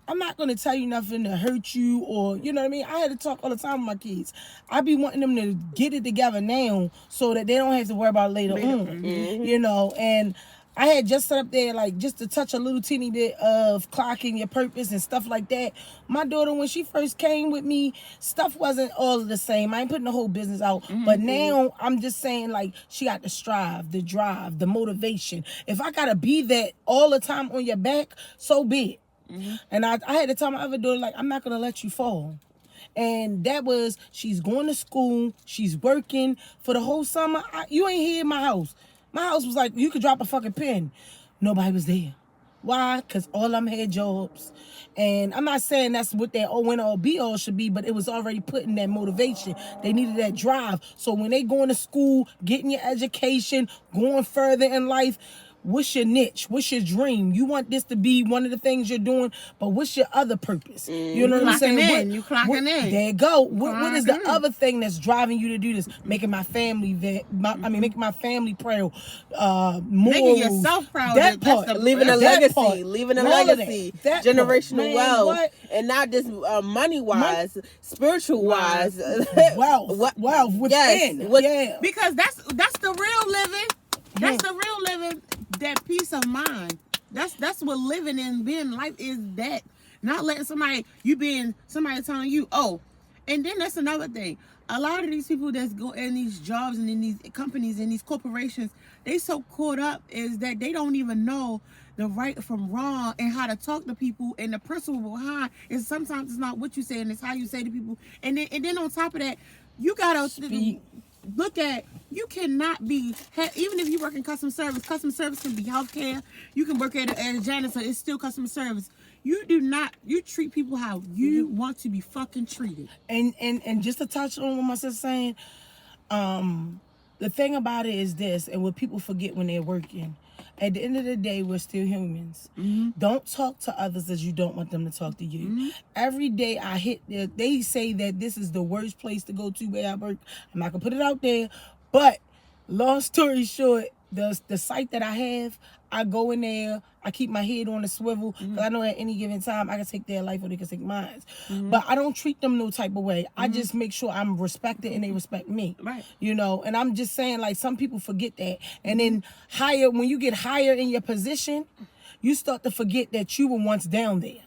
I'm not going to tell you nothing to hurt you or, you know what I mean? I had to talk all the time with my kids. I be wanting them to get it together now so that they don't have to worry about it later on, and I had just set up there, like, just to touch a little teeny bit of clocking your purpose and stuff like that. My daughter, when she first came with me, stuff wasn't all the same. I ain't putting the whole business out. But now I'm just saying, like, she got the strive, the drive, the motivation. If I got to be that all the time on your back, so be it. And I had to tell my other daughter, like, I'm not going to let you fall. And that was, she's going to school, she's working for the whole summer. You ain't here in my house. My house was like, you could drop a fucking pin. Nobody was there. Why? Because all of them had jobs. And I'm not saying that's what their win or be all should be, but it was already put in that motivation. They needed that drive. So when they going to school, getting your education, going further in life, what's your niche? What's your dream? You want this to be one of the things you're doing, but what's your other purpose? You know what I'm saying? You clocking in. There you go. What is the other thing that's driving you to do this? Making my family making my family proud. Morals. Making yourself proud. That part. Leaving a legacy. Leaving a legacy. Generational wealth. And not just money-wise, spiritual-wise. Wealth within. Yeah. Because that's the real living. That's the real living, that peace of mind. That's what living and being life is, that. Not letting somebody telling you, oh. And then that's another thing. A lot of these people that's go in these jobs and in these companies and these corporations, they so caught up is that they don't even know the right from wrong and how to talk to people, and the principle behind is sometimes it's not what you say and it's how you say to people. And then on top of that, you gotta speak. look at, you cannot be, even if you work in customer service can be healthcare. You can work as a janitor, it's still customer service. You treat people how you want to be fucking treated. And just to touch on what my sister's saying, the thing about it is this, and what people forget when they're working, at the end of the day, we're still humans. Don't talk to others as you don't want them to talk to you. Every day they say that this is the worst place to go to where I work. I'm not gonna put it out there, but long story short, the site that I have, I go in there, I keep my head on a swivel, because I know at any given time I can take their life or they can take mine. But I don't treat them no type of way. I just make sure I'm respected and they respect me. Right. You know, and I'm just saying, like, some people forget that. And then when you get higher in your position, you start to forget that you were once down there.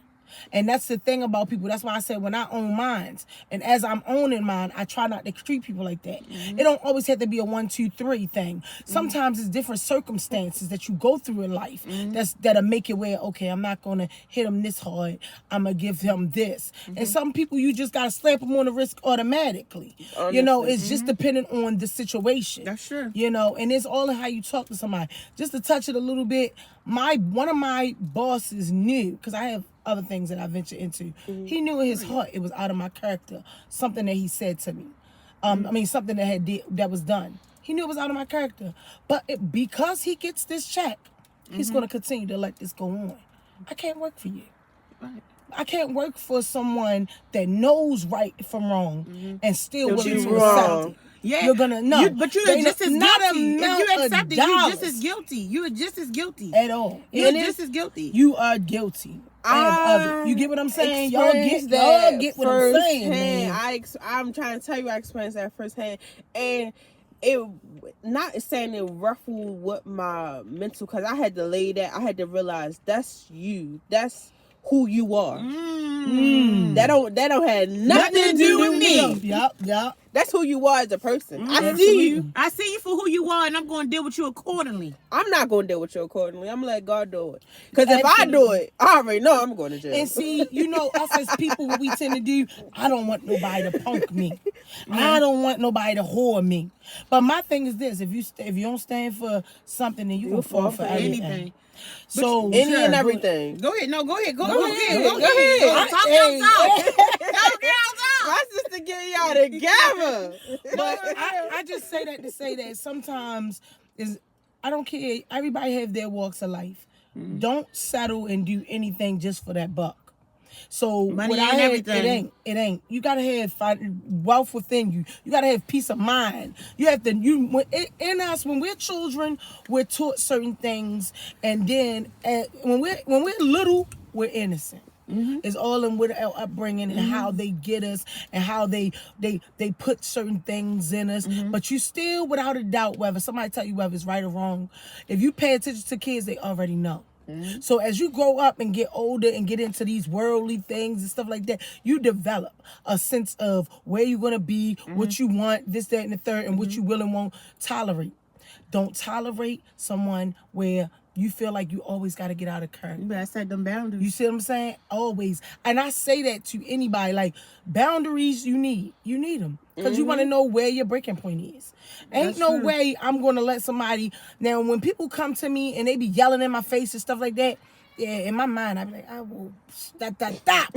And that's the thing about people. That's why I said when I own mines, and as I'm owning mine, I try not to treat people like that. It don't always have to be a 1, 2, 3 thing. Sometimes it's different circumstances that you go through in life that'll make it where, okay, I'm not gonna hit him this hard. I'm gonna give him this. And some people you just gotta slap them on the wrist automatically. Honestly. You know, it's just dependent on the situation. That's true. You know, and it's all in how you talk to somebody. Just to touch it a little bit, one of my bosses knew, because I have other things that I venture into. He knew in his heart it was out of my character, something that he said to me. I mean, something that was done. He knew it was out of my character, but because he gets this check, he's going to continue to let this go on. I can't work for you. Right. I can't work for someone that knows right from wrong and still willing to accept it. Yeah, you're gonna know, but you're just as guilty. If you accept it, you're just as guilty. You're just as guilty at all. You're just as guilty. You are guilty. Of it. You get what I'm saying? Y'all get what I'm saying, man. I'm trying to tell you, I experienced that firsthand, and it not saying it ruffled with my mental, because I had to lay that. I had to realize that's you. That's who you are. That don't have nothing to do with me. Yep. That's who you are as a person. I see you for who you are, and I'm going to deal with you accordingly. I'm not going to deal with you accordingly. I'm going to let God do it. Because if I do it, I already know I'm going to jail. And see, you know, us as people, what we tend to do, I don't want nobody to punk me. I don't want nobody to whore me. But my thing is this: if you don't stand for something, then you will fall for anything. So any and everything. Go ahead. No, go ahead. Go ahead. Talk your talk. My sister getting y'all together. But I just say that to say that sometimes I don't care. Everybody have their walks of life. Don't settle and do anything just for that buck. So money ain't everything. It ain't. You gotta have wealth within you. You gotta have peace of mind. You have to. In us, when we're children, we're taught certain things, and then when we're little, we're innocent. It's all in with our upbringing and how they get us and how they put certain things in us. But you still, without a doubt, whether somebody tell you whether it's right or wrong, if you pay attention to kids, they already know. So as you grow up and get older and get into these worldly things and stuff like that, you develop a sense of where you're going to be, what you want, this, that, and the third, and what you will and won't tolerate. Don't tolerate someone where you feel like you always got to get out of character. You better set them boundaries. You see what I'm saying? Always. And I say that to anybody. Like, boundaries you need. You need them. Because you want to know where your breaking point is. Ain't no way I'm going to let somebody... Now, when people come to me and they be yelling in my face and stuff like that, yeah, in my mind, I be like, I will stop.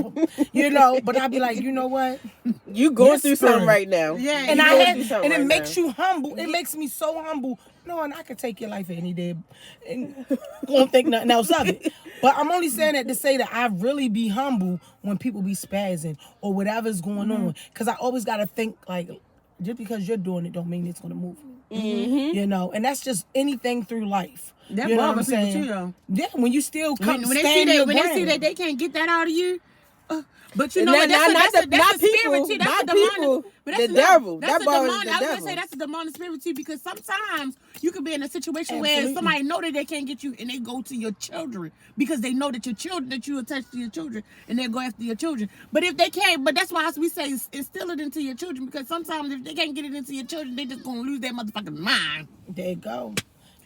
You know? But I be like, you know what? You going through something right now. Yeah. And it makes you humble. It makes me so humble. Knowing I could take your life any day and won't think nothing else of it. But I'm only saying that to say that I really be humble when people be spazzing or whatever's going on. Because I always got to think, like, just because you're doing it don't mean it's going to move me. You know? And that's just anything through life. That you know bothers people too, though. Yeah, when you still come when they see that they can't get that out of you. But you know what? That's a spirit too. That's a demonic. The devil. That's a demonic. I was gonna say that's a demonic spirit too, because sometimes you could be in a situation where somebody know that they can't get you, and they go to your children because they know that your children, that you attach to your children, and they go after your children. But if they can't, but that's why we say instill it into your children, because sometimes if they can't get it into your children, they just gonna lose their motherfucking mind. There you go.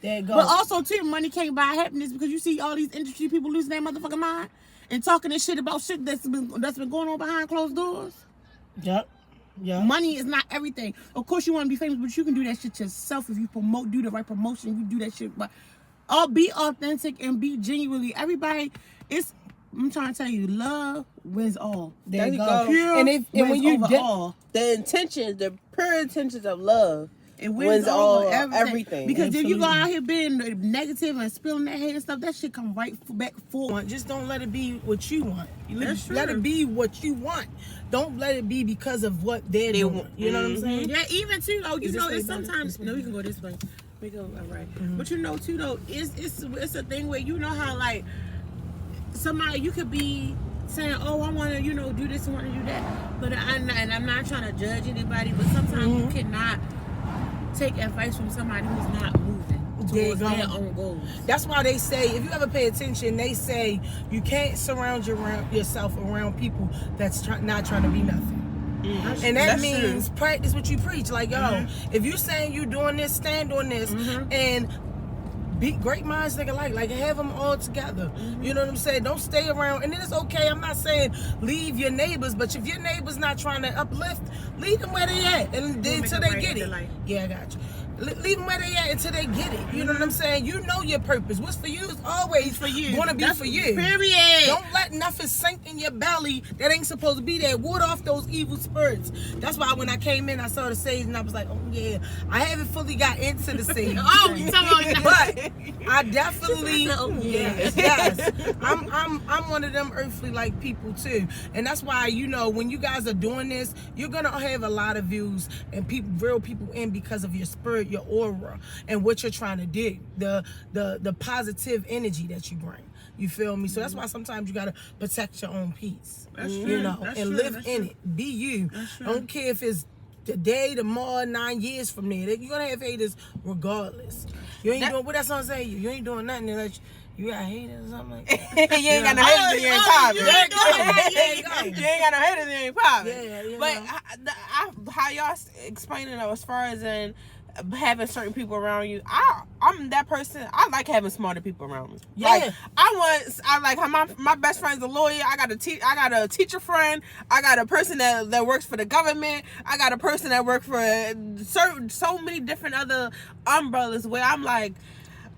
But also too, money can't buy happiness, because you see all these industry people losing their motherfucking mind and talking this shit about shit that's been going on behind closed doors. Yep. Yeah. Money is not everything. Of course, you want to be famous, but you can do that shit yourself if you do the right promotion. You do that shit, but be authentic and be genuinely. Everybody, I'm trying to tell you, love wins all. There you go. And when you all, the intentions, the pure intentions of love, it wins all everything. Because if you go out here being negative and spilling that hate and stuff, that shit come right back forward. Just don't let it be what you want. Let it be what you want. Don't let it be because of what they're doing. You know what I'm saying? Yeah, even too though, you know, it's sometimes you can go this way. We go all right. But you know too though, it's a thing where you know how like somebody you could be saying, oh, I want to, you know, do this and want to do that. But I'm not trying to judge anybody, but sometimes you cannot take advice from somebody who's not moving towards their own goals. That's why they say, if you ever pay attention, they say you can't surround yourself around people that's not trying to be nothing. And that means practice what you preach. Like, yo, if you saying you doing this, stand on this, and be great minds think alike. Like, have them all together. You know what I'm saying? Don't stay around. And then it's okay. I'm not saying leave your neighbors, but if your neighbor's not trying to uplift, leave them where they at, and until they get it. Yeah, I got you. Leave them where they at until they get it. You know what I'm saying? You know your purpose. What's for you is always for you. Gonna be for you. Period. Don't let nothing sink in your belly that ain't supposed to be there. Ward off those evil spirits. That's why when I came in, I saw the sage and I was like, oh yeah. I haven't fully got into the sage. But I definitely yes. I'm one of them earthly like people too. And that's why, you know, when you guys are doing this, you're gonna have a lot of views and real people in because of your spirit, your aura, and what you're trying to do, the positive energy that you bring. You feel me? So that's why sometimes you gotta protect your own peace. That's true. You know, That's and true. live That's in true. it. Be you. That's true. Don't care if it's today, tomorrow, 9 years from there. You're gonna have haters regardless. You ain't doing what that song say. You ain't doing nothing unless you got haters or something like that. You ain't got no haters, you ain't popping. You You ain't got no haters, you ain't popping. Yeah, you But how y'all explaining though, as far as in having certain people around you, I'm that person. I like having smarter people around me. Yeah. Like I like my best friend's a lawyer. I got a teacher friend. I got a person that works for the government. I got a person that works for so many different other umbrellas where I'm like,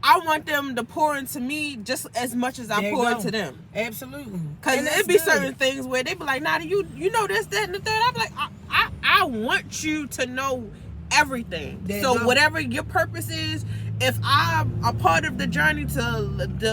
I want them to pour into me just as much as I pour into them. Absolutely. Because it'd be certain things where they be like, Nada, you know this, that, and the third. I'm like, I want you to know everything. So whatever your purpose is, if I'm a part of the journey to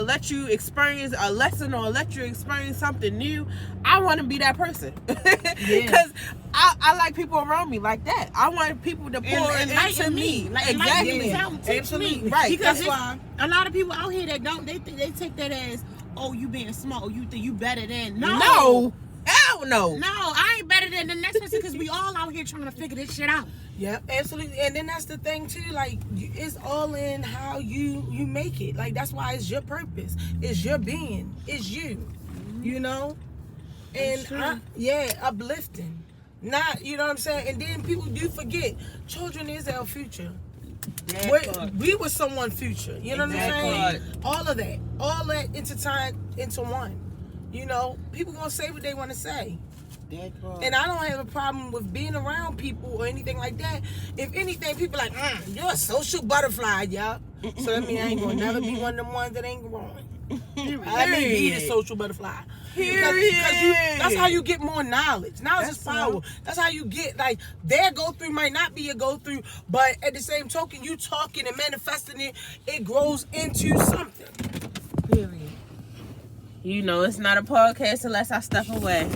let you experience a lesson or let you experience something new, I want to be that person. Because I like people around me like that. I want people to pour into me. Like, exactly. Absolutely. Right. Because that's why a lot of people out here that don't, they take that as, oh, you being smart, or you think you better than. No. Hell no. No, I ain't better than the next person because we all out here trying to figure this shit out. Yeah, absolutely. And then that's the thing too, like, it's all in how you make it. Like, that's why it's your purpose. It's your being. It's you. You know? And uplifting. Not, you know what I'm saying? And then people do forget, children is our future. We were someone's future. You know what I'm saying? All of that. All that intertwined into one. You know, people gonna say what they want to say. And I don't have a problem with being around people or anything like that. If anything, people like, you're a social butterfly, y'all. So that means I ain't gonna never be one of them ones that ain't growing. Let me be the social butterfly. Because that's how you get more knowledge. Knowledge is power. That's how you get, like, their go through might not be a go through, but at the same token, you talking and manifesting it, it grows into something. Period. You know, it's not a podcast unless I step away.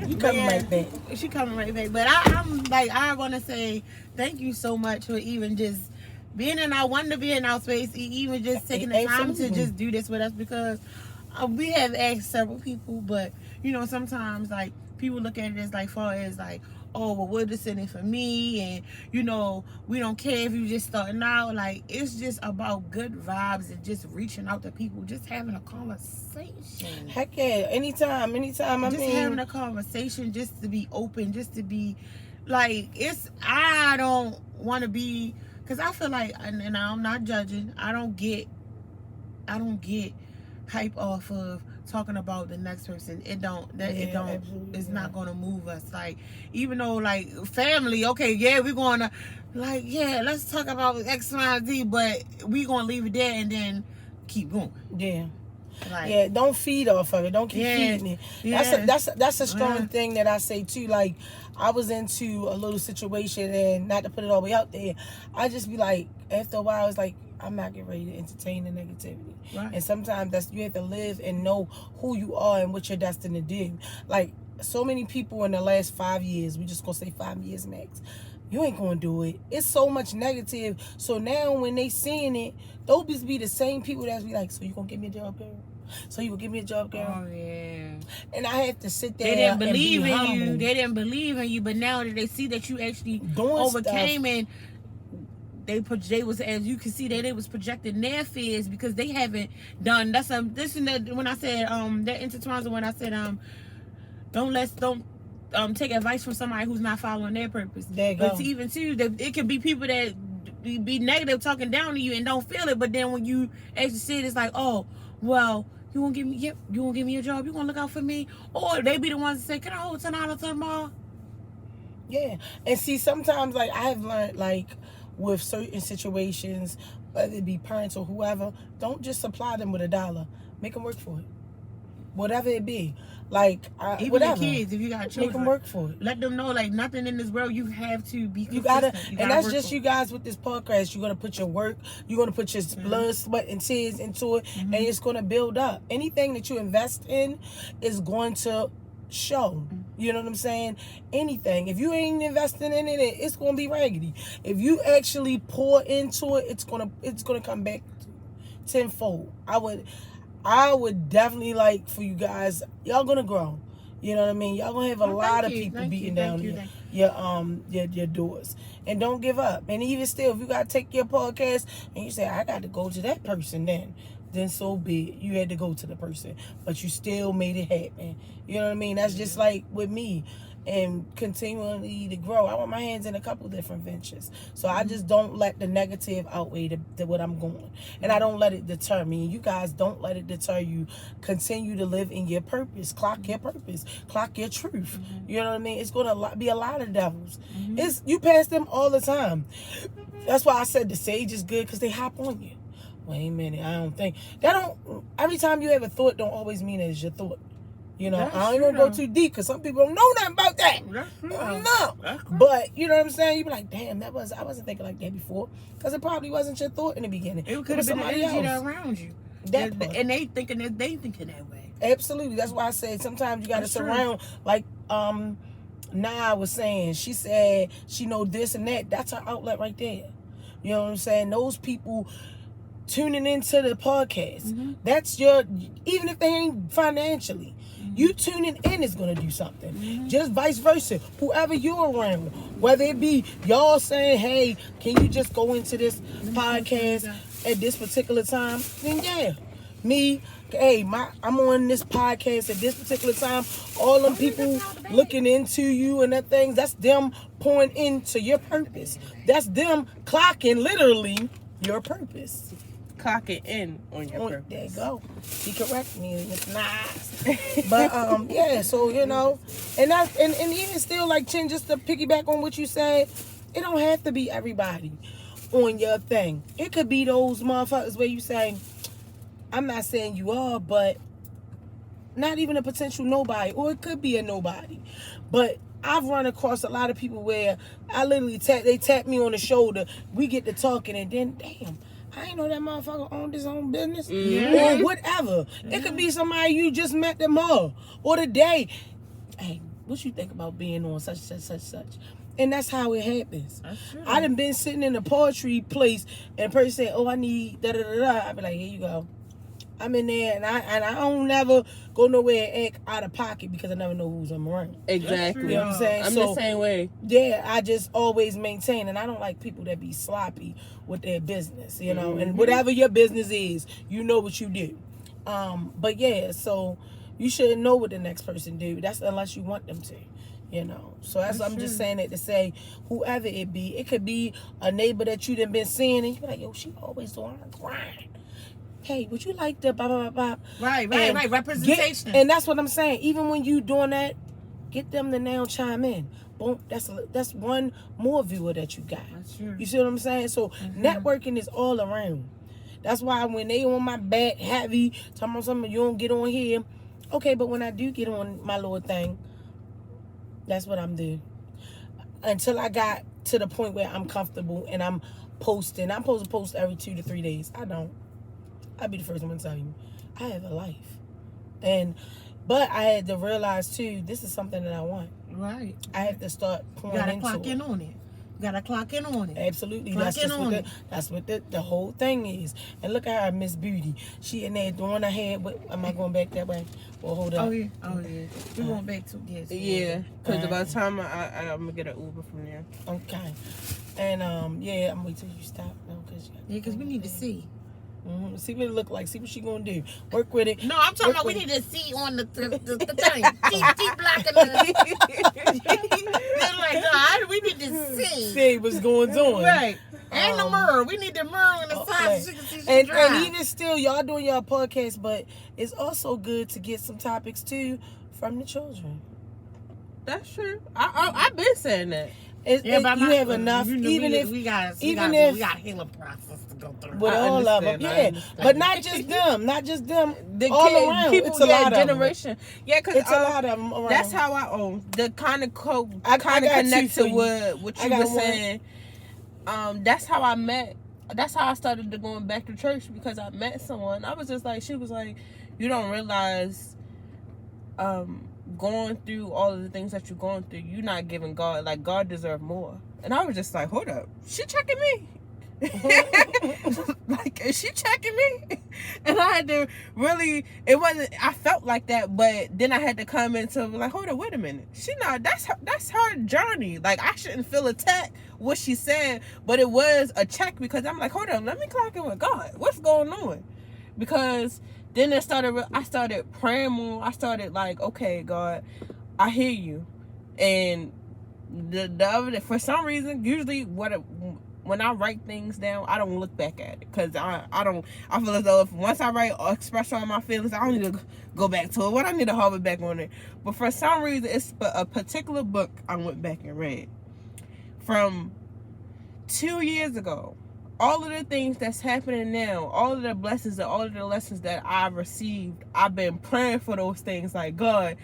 You coming right back. She coming right back. But I'm like, I want to say thank you so much for even just being in our, wanting to be in our space, even just taking the time to just do this with us, because we have asked several people, but, you know, sometimes, like, people look at it as, like, far as, like, oh, well, what is in it for me? And, you know, we don't care if you just starting out. Like, it's just about good vibes and just reaching out to people, just having a conversation. Heck yeah, anytime. Having a conversation, just to be open, just to be, like, I don't want to be, because I feel like, and I'm not judging, I don't get hype off of talking about the next person, it's absolutely not gonna move us. Like, even though like family, okay, yeah, we're gonna like, yeah, let's talk about X, Y, and Z, but we gonna leave it there and then keep going. Yeah. Like, Yeah, don't feed off of it. Don't keep feeding it. Yeah. That's a strong thing that I say too. Like, I was into a little situation, and not to put it all the way out there, I just be like, after a while, it's like, I'm not getting ready to entertain the negativity. Right. And sometimes you have to live and know who you are and what you're destined to do. Like, so many people in the last 5 years, we just gonna say 5 years max, you ain't gonna do it. It's so much negative. So now when they seeing it, those be the same people that be like, so you gonna give me a job, girl? So you gonna give me a job, girl? Oh yeah. And I had to sit there. They didn't believe and be in humble. you. They didn't believe in you, but now that they see that you actually Doing overcame stuff. and they was, as you can see, that they was projecting their fears because they haven't done. That's this and that. When I said that intertwines with when I said don't take advice from somebody who's not following their purpose. There you but go. even too, it can be people that be negative talking down to you and don't feel it, but then when you actually see it, it's like, oh well, you won't give me a job, you gonna look out for me, or they be the ones that say, can I hold $10 tomorrow? Yeah, and see, sometimes like I have learned, like with certain situations, whether it be parents or whoever, don't just supply them with $1. Make them work for it, whatever it be. Like Even whatever. the kids, if you got children, Make them work for it. let them know, like, nothing in this world you have to be consistent. You gotta, and that's work just for you guys with this podcast. You're gonna put your work, you're gonna put your blood, sweat, and tears into it, and it's gonna build up. Anything that you invest in is going to show. You know what I'm saying? Anything. If you ain't investing in it, it's gonna be raggedy. If you actually pour into it, it's gonna come back tenfold. I would definitely like for you guys, y'all gonna grow. You know what I mean? Y'all gonna have a lot of people beating down your doors. And don't give up. And even still, if you gotta take your podcast and you say, I got to go to that person, then so be it. You had to go to the person, but you still made it happen. You know what I mean? That's just like with me and continually to grow. I want my hands in a couple different ventures. So I just don't let the negative outweigh the what I'm going. And I don't let it deter me. And you guys don't let it deter you. Continue to live in your purpose. Clock your purpose. Clock your truth. You know what I mean? It's going to be a lot of devils. You pass them all the time. That's why I said the sage is good, because they hop on you. Wait a minute, I don't think every time you have a thought don't always mean it's your thought. You know, I ain't gonna go too deep because some people don't know nothing about that. No. But you know what I'm saying? You be like, damn, I wasn't thinking like that before, because it probably wasn't your thought in the beginning. It could have been somebody else around you. And they thinking that way. Absolutely. That's why I said sometimes you gotta surround, like Nah was saying, she said she know this and that. That's her outlet right there. You know what I'm saying? Those people tuning into the podcast. That's even if they ain't financially, you tuning in is gonna do something. Just vice versa. Whoever you're around, whether it be y'all saying, hey, can you just go into this podcast at this particular time? Then yeah. Me, hey, I'm on this podcast at this particular time. All them people looking into you and that things, that's them pouring into your purpose. That's them clocking literally your purpose. Clock it in on your purpose. There you go. She corrected me. It's nice. But yeah, so you know, and even still, like, Chin, just to piggyback on what you said, it don't have to be everybody on your thing. It could be those motherfuckers where you say, I'm not saying you are, but not even a potential nobody, or it could be a nobody. But I've run across a lot of people where I literally they tap me on the shoulder, we get to talking, and then damn, I ain't know that motherfucker owned his own business, or whatever. It could be somebody you just met tomorrow or today. Hey, what you think about being on such. And that's how it happens. I done been sitting in a poetry place and a person say, oh, I need da da da da. I be like, here you go. I'm in there, and I don't never go nowhere and act out of pocket because I never know who's around. Exactly. You know what I'm saying? I'm the same way. Yeah, I just always maintain, and I don't like people that be sloppy with their business, you know. And whatever your business is, you know what you do. But yeah, so you shouldn't know what the next person do. That's unless you want them to. You know, so I'm just saying it to say, whoever it be, it could be a neighbor that you done been seeing, and you be like, yo, she always doing her grind. hey, would you like the blah, blah, blah, blah? Right. Representation. And that's what I'm saying. Even when you doing that, get them to now chime in. Boom, that's one more viewer that you got. That's true. You see what I'm saying? So networking is all around. That's why when they on my back heavy, talking about something, you don't get on here. Okay, but when I do get on my little thing, that's what I'm doing. Until I got to the point where I'm comfortable and I'm posting. I'm supposed to post every 2 to 3 days. I don't. I'll be the first one to tell you. I have a life. But I had to realize too, this is something that I want. Right. I have to start pouring into it. You gotta clock in on it. Gotta clock in on it. Absolutely. Clock in on it. That's what the whole thing is. And look at her, Miss Beauty. She in there doing her hair. Am I going back that way? Well, hold up. Oh yeah. We going back to Yeah, because by the time I'm gonna get an Uber from there. Okay. And I'm wait till you stop. No, because we need to see. Mm-hmm. See what it look like. See what she gonna do. Work with it. No, I'm talking about we need to see on the thing. Keep blocking the. Like, no, we need to see. See what's going on. Right. And the mirror. We need the mirror on the side so she can see she and drive. even still, y'all doing y'all podcast, but it's also good to get some topics too from the children. That's true. I've been saying that. You have enough, even if we got a healing process to go through. With all of them, but not just them, The all kids, around. people, it's a lot generation. Of them. Yeah, because it's a lot of them around. That's how I own the kind of I connect to what you were one. saying. That's how I met. That's how I started going back to church, because I met someone. I was just like, she was like, you don't realize, going through all of the things that you're going through, you're not giving God, like, God deserves more. And I was just like, hold up, she checking me. Like, is she checking me? And I had to really, I felt like that, but then I had to come into like, hold up, wait a minute, that's her journey. Like, I shouldn't feel attacked what she said, but it was a check, because I'm like, hold on, let me clock in with God, what's going on? Because then I started praying more. I started like, okay, God, I hear you. And the other, for some reason, usually when I write things down, I don't look back at it, because I feel as though if once I write or express all my feelings, I don't need to go back to it. What I need to hover back on it. But for some reason, it's a particular book I went back and read from 2 years ago. All of the things that's happening now, all of the blessings and all of the lessons that I've received, I've been praying for those things. Like, God,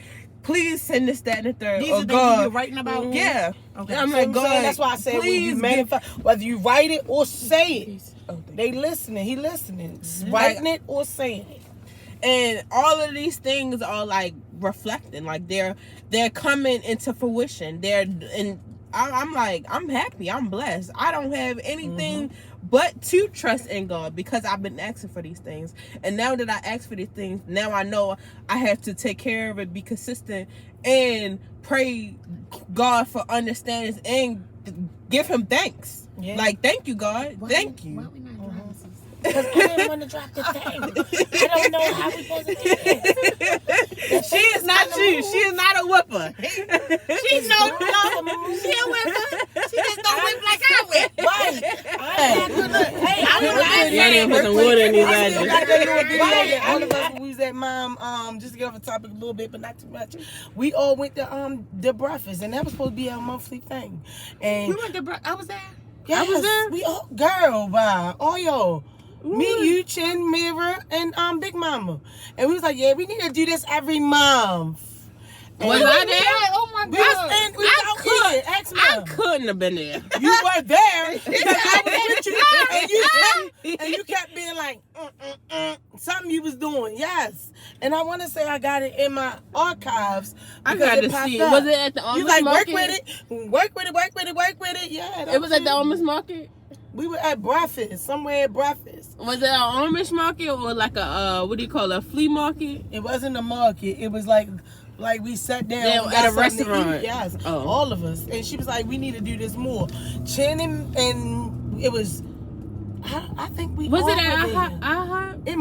please send this, that, and the third. These or are God, you're writing about? Yeah. Okay. I'm like, God, that's why I said, when you manifest, whether you write it or say it, they listening. He listening. Writing it or saying it. And all of these things are like reflecting, like they're coming into fruition. I'm like, I'm happy, I'm blessed. I don't have anything but to trust in God, because I've been asking for these things. And now that I ask for these things, now I know I have to take care of it, be consistent, and pray God for understanding and give him thanks. Yeah. Like, thank you, God. Thank you. Why we not doing this? Because I didn't want to drop the thing. I don't know how we supposed to do this. She is not you. She is not a whipper. She's no, she a whipper. She just don't whip like I whip. Right. I didn't put some water in these eyes. All of us, we was at mom, just to get off the topic a little bit, but not too much. We all went to the breakfast, and that was supposed to be our monthly thing. And we went to breakfast. I was there. Yes, I was there. We all, girl, bye. All y'all. Me, you, Chin, Mira, and Big Mama. And we was like, yeah, we need to do this every month. Was I there? Oh my God. I couldn't have been there. You were there. I was with you. And you kept being like, something you was doing. Yes. And I want to say I got it in my archives. I got to see it. Was it at the Amish market? Work with it. Yeah. It was at the Amish market? We were at breakfast, somewhere at breakfast. Was it an Amish market or like a, what do you call it, a flea market? It wasn't a market. It was like we sat down at a restaurant. Yes, all of us. And she was like, we need to do this more. Chin and it was, I think we was all it at were IHOP? It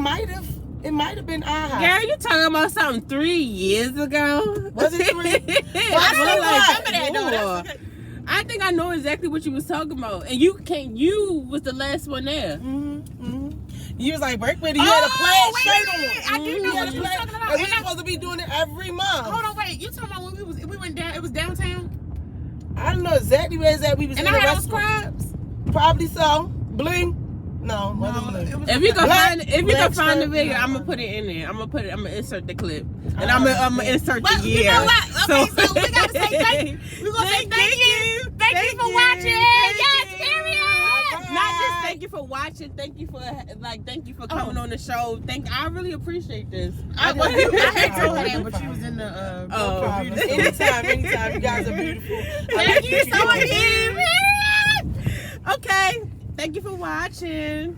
might have been IHOP. Girl, you talking about something 3 years ago? Was it 3? Well, I remember that though. I think I know exactly what you was talking about, and you was the last one there. You was like, break with it. You had a plaid shirt on. I didn't know what you was talking about. And we supposed to be doing it every month. Hold on, wait. You talking about when we went down? It was downtown. I don't know exactly where it's at. We was And in I the had those restaurant. scrubs. Probably so. Bling. No, wasn't bling. It was If you can Black- find the black video, shirt. I'm gonna put it in there. I'm gonna insert the clip, and I'm gonna insert the But year. you know what? Okay, so we gotta say thank you. We're gonna say thank you. Thank you for watching. Yes, period. Not just thank you for watching. Thank you for coming on the show. I really appreciate this. I told her that, but she was in the. No problem. Anytime. You guys are beautiful. Thank you so much. Okay. Thank you for watching.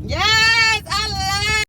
Yes.